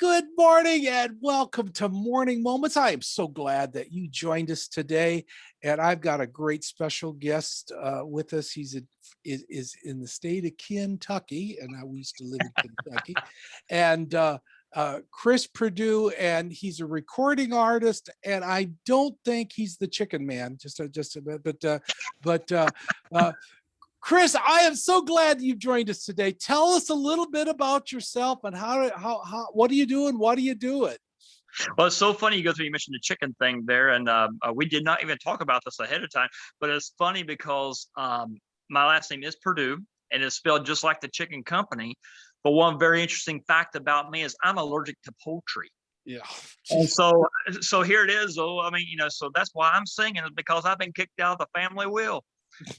Good morning and welcome to Morning Moments. I am so glad that you joined us today, and I've got a great special guest with us. Is in the state of Kentucky, and we used to live in Kentucky, and Chris Perdue, and he's a recording artist. And I don't think he's the Chicken Man, just a bit, but Chris, I am so glad you've joined us today. Tell us a little bit about yourself and how what do you do and what do you do it? Well, it's so funny you mentioned the chicken thing there, and we did not even talk about this ahead of time. But it's funny because my last name is Perdue, and it's spelled just like the chicken company. But one very interesting fact about me is I'm allergic to poultry. Yeah. And so here it is. Oh, I mean, so that's why I'm singing, is because I've been kicked out of the family will. But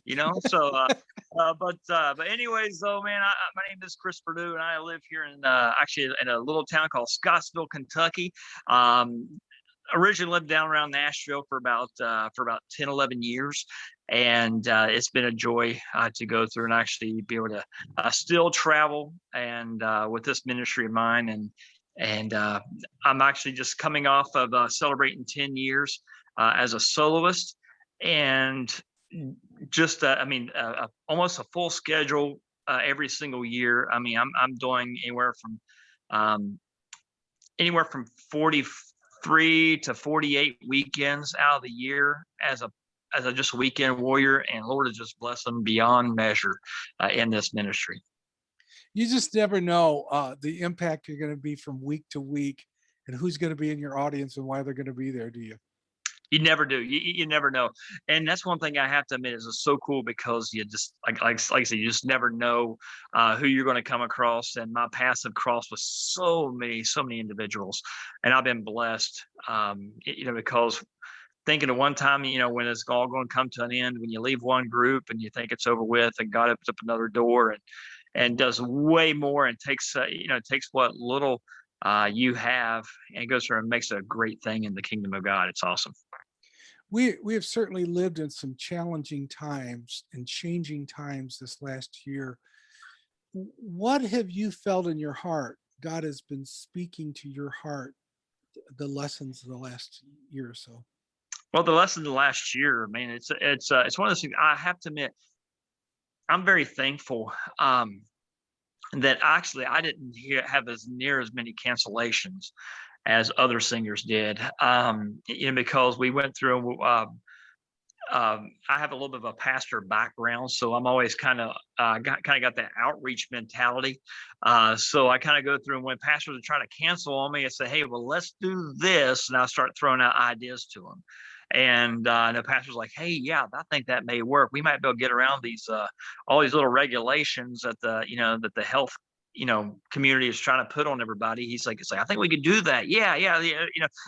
anyways, though, man, my name is Chris Perdue, and I live here in actually in a little town called Scottsville, Kentucky. Originally lived down around Nashville for about 10, 11 years, and it's been a joy to go through and actually be able to still travel and with this ministry of mine, and I'm actually just coming off of celebrating 10 years as a soloist, and just almost a full schedule every single year. I mean, I'm doing anywhere from 43 to 48 weekends out of the year as a just weekend warrior, and Lord has just blessed them beyond measure in this ministry. You just never know the impact you're going to be from week to week, and who's going to be in your audience and why they're going to be there, do you? You never do. You never know. And that's one thing I have to admit is it's so cool, because you just like I said, you just never know who you're going to come across. And my paths have crossed with so many individuals, and I've been blessed. Because thinking of one time, when it's all going to come to an end, when you leave one group and you think it's over with, and God opens up another door and does way more, and takes what little you have and goes through and makes a great thing in the kingdom of God. It's awesome. We have certainly lived in some challenging times and changing times this last year. What have you felt in your heart? God has been speaking to your heart, the lessons of the last year or so. Well, the lesson of the last year, man, it's one of those things. I have to admit, I'm very thankful that actually I didn't have as near as many cancellations as other singers did, because we went through. I have a little bit of a pastor background, so I'm always kind of got that outreach mentality. So I kind of go through, and when pastors are trying to cancel on me, I say, "Hey, well, let's do this," and I start throwing out ideas to them. And the pastor's like, "Hey, yeah, I think that may work. We might be able to get around these all these little regulations that the health community is trying to put on everybody." He's like, I think we could do that. Yeah.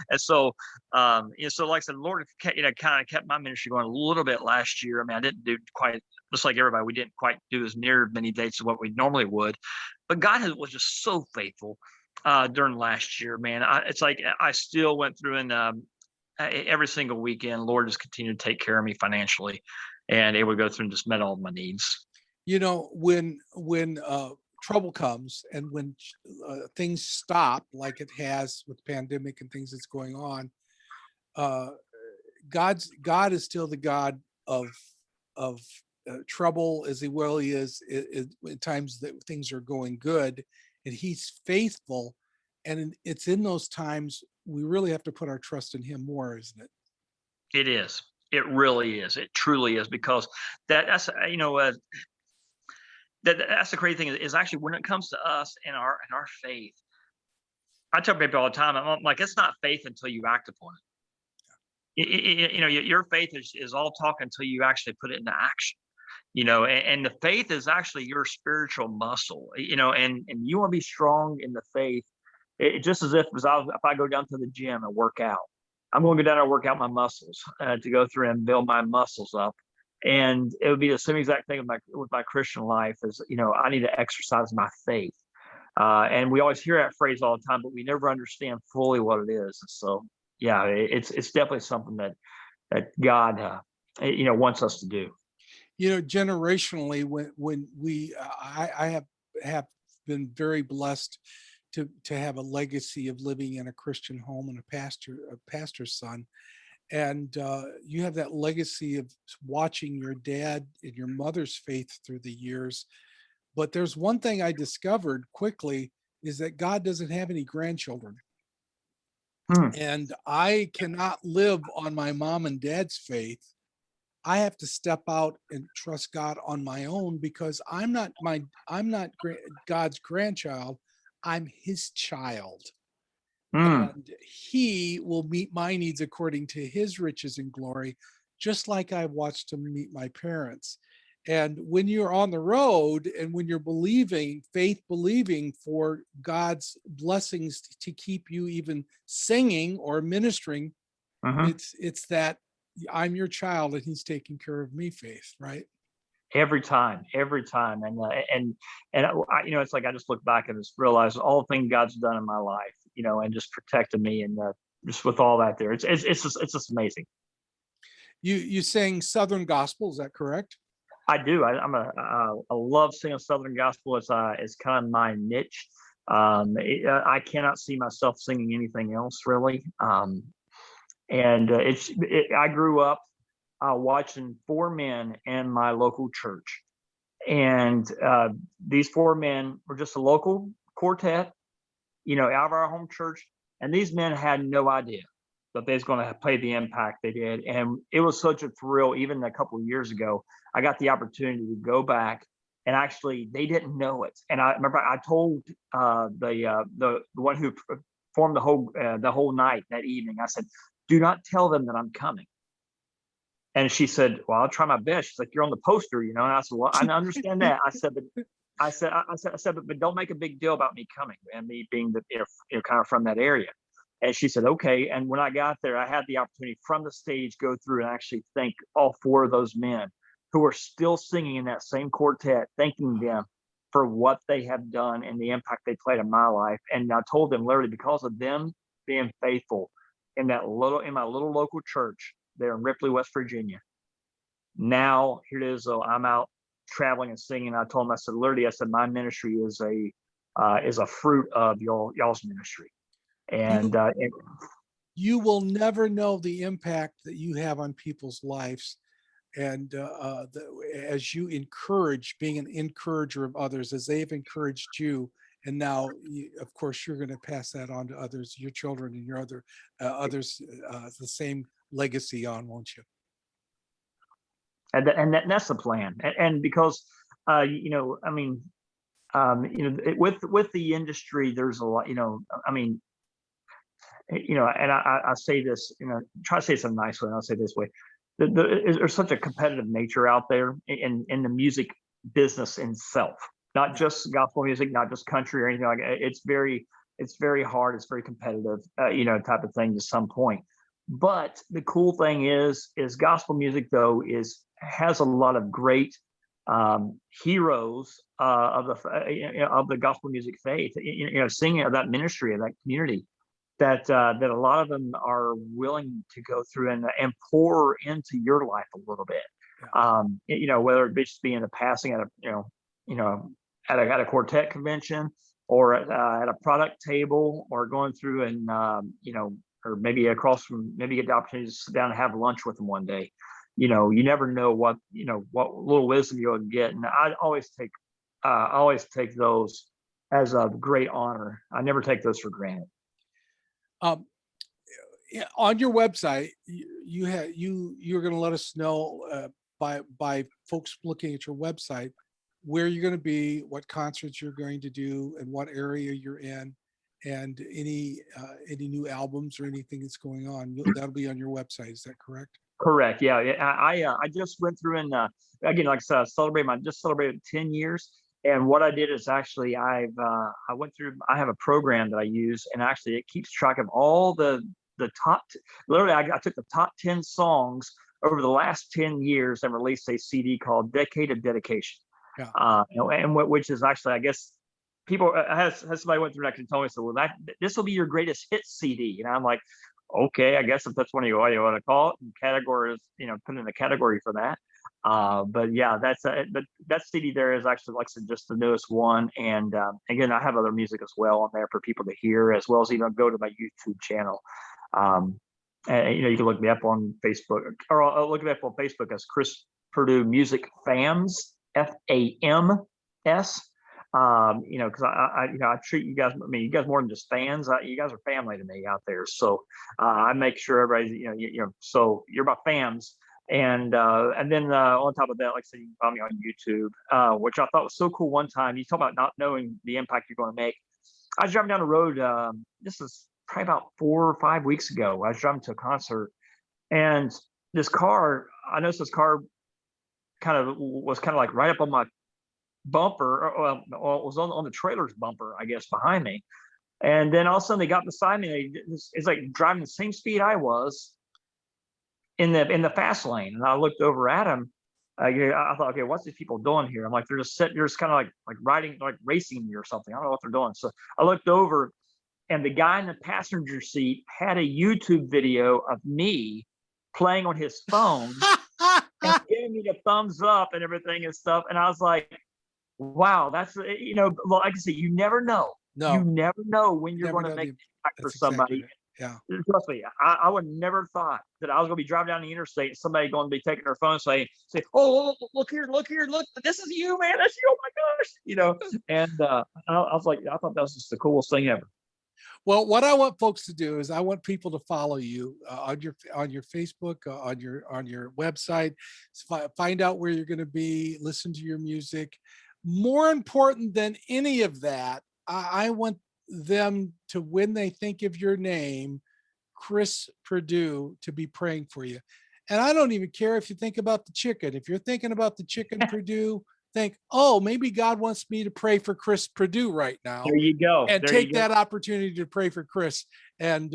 And so like I said, the Lord kind of kept my ministry going a little bit last year. I mean, I didn't do quite, just like everybody, we didn't quite do as near many dates as what we normally would, but God was just so faithful during last year, man. It's like I still went through, and every single weekend, Lord just continued to take care of me financially, and it would go through and just met all of my needs. When trouble comes, and when things stop, like it has with the pandemic and things that's going on, God is still the God of trouble, as he is at times that things are going good, and he's faithful. And it's in those times we really have to put our trust in him more, isn't it? It is. It really is. It truly is, because that's that's the crazy thing is actually when it comes to us and our faith. I tell people all the time, I'm like, it's not faith until you act upon it. Your faith is all talk until you actually put it into action. And the faith is actually your spiritual muscle. And you want to be strong in the faith. Just as if I go down to the gym and work out, I'm going to go down and work out my muscles to go through and build my muscles up. And it would be the same exact thing with my Christian life. Is I need to exercise my faith, and we always hear that phrase all the time, but we never understand fully what it is. So yeah, it's definitely something that God wants us to do. Generationally, when I have been very blessed to have a legacy of living in a Christian home and a pastor's son. And you have that legacy of watching your dad and your mother's faith through the years. But there's one thing I discovered quickly is that God doesn't have any grandchildren. Hmm. And I cannot live on my mom and dad's faith. I have to step out and trust God on my own because I'm not God's grandchild. I'm his child. Hmm. And he will meet my needs according to his riches and glory, just like I watched him meet my parents. And when you're on the road and when you're believing for God's blessings to keep you even singing or ministering, Hmm. it's that I'm your child and he's taking care of me faith, right? Every time, and it's like I just look back and just realize all the things God's done in my life, and just protected me, and just with all that there, it's just amazing. You sang Southern gospel, is that correct? I do. I love singing Southern gospel. It's kind of my niche. I cannot see myself singing anything else really. And I grew up watching four men in my local church, and these four men were just a local quartet, out of our home church, and these men had no idea that they was going to play the impact they did, and it was such a thrill. Even a couple of years ago, I got the opportunity to go back, and actually, they didn't know it, and I remember I told the one who performed the whole night that evening. I said, "Do not tell them that I'm coming." And she said, "Well, I'll try my best." She's like, "You're on the poster, you know." And I said, "Well, I understand that." I said, "But don't make a big deal about me coming and me being kind of from that area." And she said, "Okay." And when I got there, I had the opportunity from the stage go through and actually thank all four of those men who are still singing in that same quartet, thanking them for what they have done and the impact they played in my life. And I told them literally because of them being faithful in my little local church there in Ripley, West Virginia. Now here it is. So I'm out traveling and singing. I told him, I said, literally, I said, my ministry is a fruit of y'all's ministry. And, You you will never know the impact that you have on people's lives. And as you encourage, being an encourager of others, as they've encouraged you, and now, of course, you're going to pass that on to others, your children and your others, the same legacy on, won't you? that's the plan. And because, I mean, with the industry, there's a lot, I mean, and I say this, try to say some nice way, and I'll say this way. There's such a competitive nature out there in the music business itself, not Yeah. just gospel music, not just country or anything like that. It's very hard. It's very competitive, type of thing to some point. But the cool thing is gospel music though has a lot of great heroes of the gospel music faith, singing of that ministry of that community that a lot of them are willing to go through and pour into your life a little bit. Yeah. Whether it be just being a passing at a you know at a quartet convention or at a product table or going through and or maybe across from maybe get the opportunity to sit down and have lunch with them one day. You never know what little wisdom you'll get, and I always take those as a great honor. I never take those for granted. Um, on your website, you're going to let us know by folks looking at your website where you're going to be, what concerts you're going to do, and what area you're in, and any new albums or anything that's going on. That'll be on your website. Is that correct? Correct. Yeah. I just went through and again, like I said, I just celebrated 10 years. And what I did is actually I went through. I have a program that I use, and actually it keeps track of all the top. Literally, I took the top 10 songs over the last 10 years and released a CD called Decade of Dedication. Yeah. Which is actually, I guess, people has somebody went through and actually told me, so well, this will be your greatest hit CD, and I'm like, okay, I guess if that's what you want to call it, and categories, put in a category for that. But yeah, but that CD there is actually, like I said, just the newest one. And again, I have other music as well on there for people to hear, as well as even go to my YouTube channel. Um, and, you can look me up on Facebook, or look me up on Facebook as Chris Perdue Music Fams, FAMS. Because I treat you guys. I mean, you guys more than just fans. You guys are family to me out there. So I make sure everybody's, so you're my fams. And then on top of that, like I said, you can find me on YouTube, which I thought was so cool. One time, you talk about not knowing the impact you're going to make. I was driving down the road. This is probably about 4 or 5 weeks ago. I was driving to a concert, and this car. I noticed this car was kind of like right up on my bumper, or it was on the trailer's bumper, I guess, behind me. And then all of a sudden, they got beside me. It's like driving the same speed I was in the fast lane, and I looked over at him. I thought, okay, what's these people doing here? I'm like, they're just kind of like riding, like racing me or something. I don't know what they're doing. So I looked over, and the guy in the passenger seat had a YouTube video of me playing on his phone and giving me the thumbs up and everything and stuff. And I was like, wow, that's like I said, you never know. You No, never know when you're never going to know make the an impact for that's exactly somebody. right. Yeah. Trust me, I would never thought that I was going to be driving down the interstate and somebody going to be taking their phone and say, "Oh, look here, look, this is you, man, that's you, oh my gosh," And I was like, I thought that was just the coolest thing ever. Well, what I want folks to do is I want people to follow you on your Facebook, on your website, find out where you're going to be, listen to your music. More important than any of that, I want them to, when they think of your name, Chris Perdue, to be praying for you. And I don't even care if you think about the chicken. If you're thinking about the chicken Perdue, think, oh, maybe God wants me to pray for Chris Perdue right now, There you go. and There you take go. that opportunity to pray for Chris, and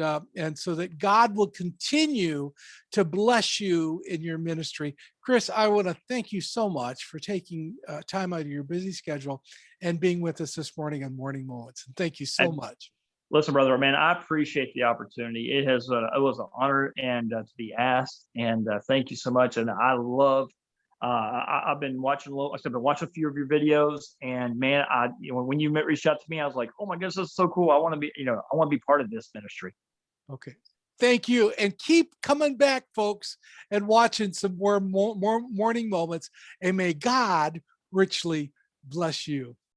so that God will continue to bless you in your ministry. Chris, I want to thank you so much for taking time out of your busy schedule and being with us this morning on Morning Moments. And thank you so And much. listen, brother, man, I appreciate the opportunity. It was an honor and to be asked, and thank you so much. And I love. I've been watching a little. I've been watching a few of your videos, and man, when you reached out to me, I was like, oh my goodness, this is so cool. I want to be, I want to be part of this ministry. Okay. Thank you. And keep coming back, folks, and watching some more morning moments. And may God richly bless you.